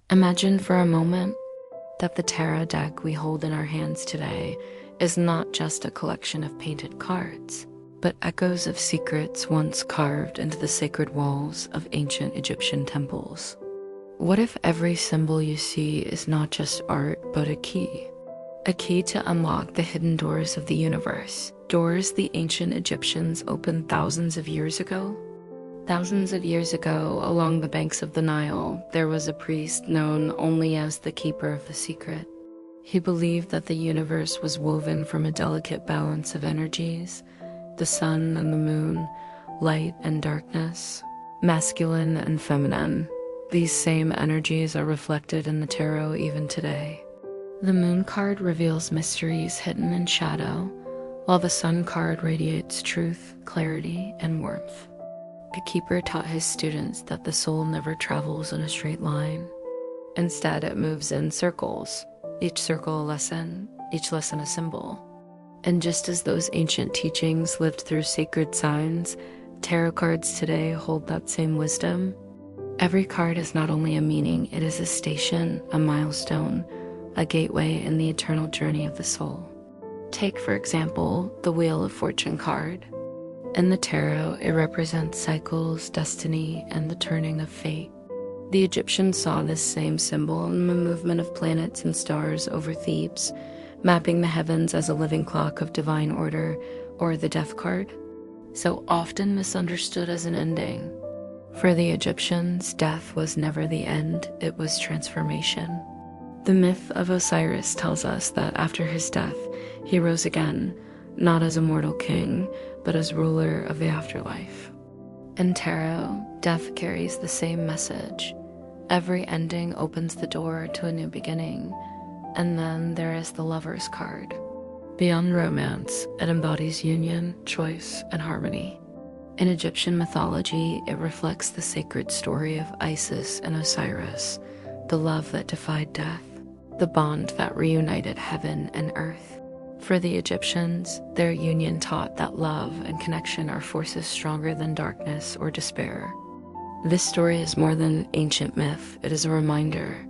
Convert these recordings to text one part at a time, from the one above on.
Imagine for a moment that the tarot deck we hold in our hands today is not just a collection of painted cards, but echoes of secrets once carved into the sacred walls of ancient Egyptian temples. What if every symbol you see is not just art, but a key? A key to unlock the hidden doors of the universe, doors the ancient Egyptians opened thousands of years ago? Thousands of years ago, along the banks of the Nile, there was a priest known only as the Keeper of the Secret. He believed that the universe was woven from a delicate balance of energies, the sun and the moon, light and darkness, masculine and feminine. These same energies are reflected in the tarot even today. The moon card reveals mysteries hidden in shadow, while the sun card radiates truth, clarity, and warmth. A keeper taught his students that the soul never travels in a straight line. Instead, it moves in circles, each circle a lesson, each lesson a symbol. And just as those ancient teachings lived through sacred signs, tarot cards today hold that same wisdom. Every card is not only a meaning, it is a station, a milestone, a gateway in the eternal journey of the soul. Take, for example, the Wheel of Fortune card. In the tarot, it represents cycles, destiny, and the turning of fate. The Egyptians saw this same symbol in the movement of planets and stars over Thebes, mapping the heavens as a living clock of divine order, or the death card, so often misunderstood as an ending. For the Egyptians, death was never the end, it was transformation. The myth of Osiris tells us that after his death, he rose again, not as a mortal king, but as ruler of the afterlife. In tarot, death carries the same message. Every ending opens the door to a new beginning. And then there is the Lover's card. Beyond romance, it embodies union, choice, and harmony. In Egyptian mythology, it reflects the sacred story of Isis and Osiris, the love that defied death, the bond that reunited heaven and earth. For the Egyptians, their union taught that love and connection are forces stronger than darkness or despair. This story is more than an ancient myth, it is a reminder.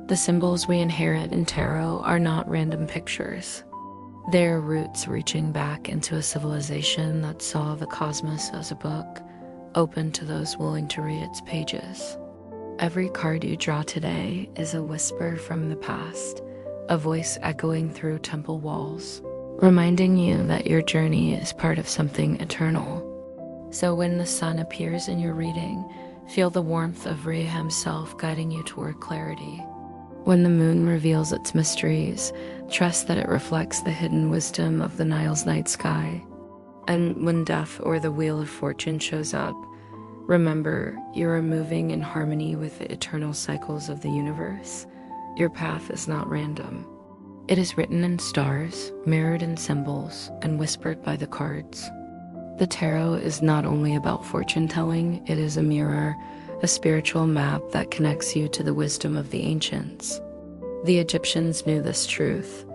The symbols we inherit in tarot are not random pictures. They are roots reaching back into a civilization that saw the cosmos as a book, open to those willing to read its pages. Every card you draw today is a whisper from the past, a voice echoing through temple walls, reminding you that your journey is part of something eternal. So when the sun appears in your reading, feel the warmth of Ra himself guiding you toward clarity. When the moon reveals its mysteries, trust that it reflects the hidden wisdom of the Nile's night sky. And when death or the Wheel of Fortune shows up, remember you are moving in harmony with the eternal cycles of the universe. Your path is not random. It is written in stars, mirrored in symbols, and whispered by the cards. The tarot is not only about fortune telling, it is a mirror, a spiritual map that connects you to the wisdom of the ancients. The Egyptians knew this truth,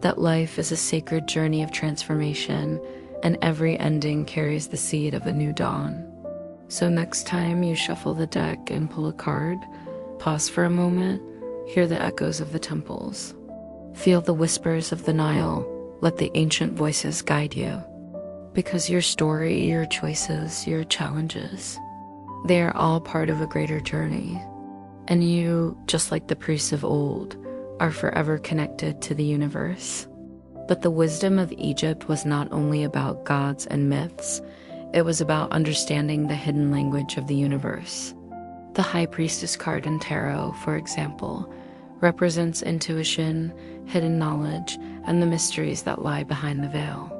that life is a sacred journey of transformation, and every ending carries the seed of a new dawn. So next time you shuffle the deck and pull a card, pause for a moment, hear the echoes of the temples. Feel the whispers of the Nile, let the ancient voices guide you. Because your story, your choices, your challenges, they are all part of a greater journey. And you, just like the priests of old, are forever connected to the universe. But the wisdom of Egypt was not only about gods and myths, it was about understanding the hidden language of the universe. The High Priestess card in tarot, for example, represents intuition, hidden knowledge, and the mysteries that lie behind the veil.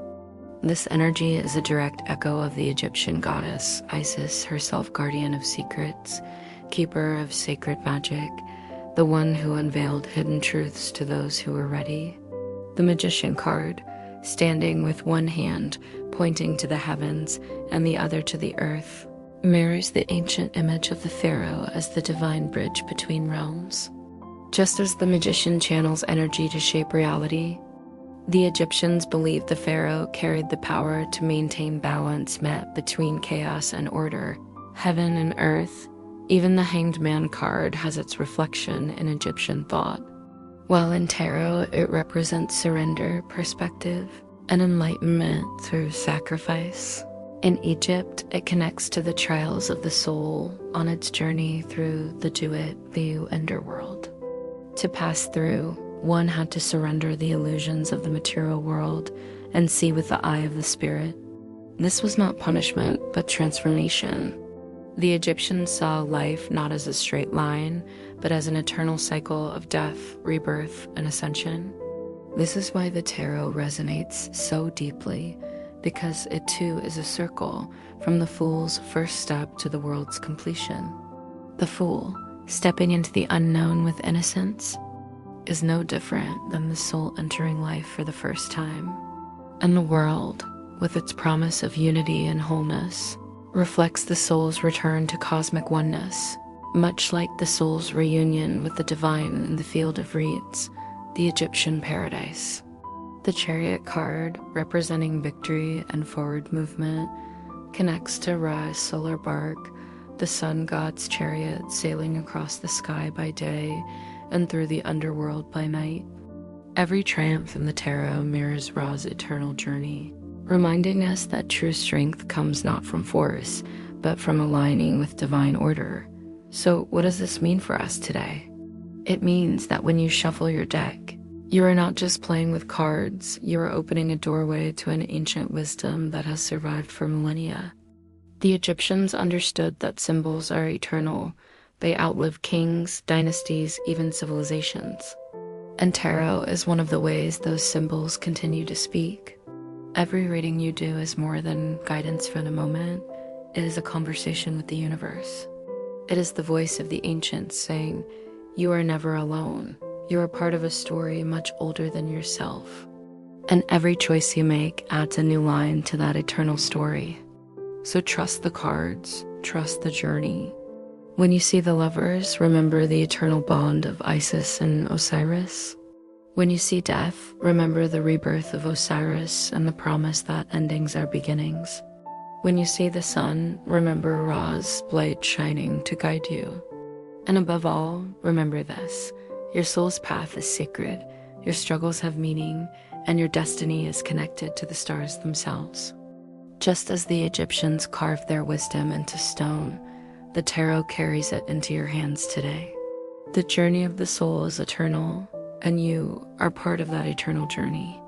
This energy is a direct echo of the Egyptian goddess, Isis, herself guardian of secrets, keeper of sacred magic, the one who unveiled hidden truths to those who were ready. The Magician card, standing with one hand pointing to the heavens and the other to the earth, mirrors the ancient image of the pharaoh as the divine bridge between realms. Just as the magician channels energy to shape reality, the Egyptians believed the pharaoh carried the power to maintain balance met between chaos and order, heaven and earth, Even the Hanged Man card has its reflection in Egyptian thought. While in tarot, it represents surrender, perspective, and enlightenment through sacrifice. In Egypt, it connects to the trials of the soul on its journey through the Duat, the underworld. To pass through, one had to surrender the illusions of the material world and see with the eye of the spirit. This was not punishment, but transformation. The Egyptians saw life not as a straight line, but as an eternal cycle of death, rebirth, and ascension. This is why the tarot resonates so deeply, because it too is a circle from the fool's first step to the world's completion. The fool, stepping into the unknown with innocence, is no different than the soul entering life for the first time. And the world, with its promise of unity and wholeness, reflects the soul's return to cosmic oneness, much like the soul's reunion with the divine in the field of reeds, the Egyptian paradise. The Chariot card, representing victory and forward movement, connects to Ra's solar bark, the sun god's chariot sailing across the sky by day and through the underworld by night. Every triumph in the tarot mirrors Ra's eternal journey, reminding us that true strength comes not from force, but from aligning with divine order. So what does this mean for us today? It means that when you shuffle your deck, you are not just playing with cards, you are opening a doorway to an ancient wisdom that has survived for millennia. The Egyptians understood that symbols are eternal. They outlive kings, dynasties, even civilizations. And tarot is one of the ways those symbols continue to speak. Every reading you do is more than guidance for the moment. It is a conversation with the universe. It is the voice of the ancients saying, "You are never alone. You are part of a story much older than yourself." And every choice you make adds a new line to that eternal story. So trust the cards, trust the journey. When you see the Lovers, remember the eternal bond of Isis and Osiris. When you see death, remember the rebirth of Osiris and the promise that endings are beginnings. When you see the sun, remember Ra's blade shining to guide you. And above all, remember this: your soul's path is sacred, your struggles have meaning, and your destiny is connected to the stars themselves. Just as the Egyptians carved their wisdom into stone, the tarot carries it into your hands today. The journey of the soul is eternal, and you are part of that eternal journey.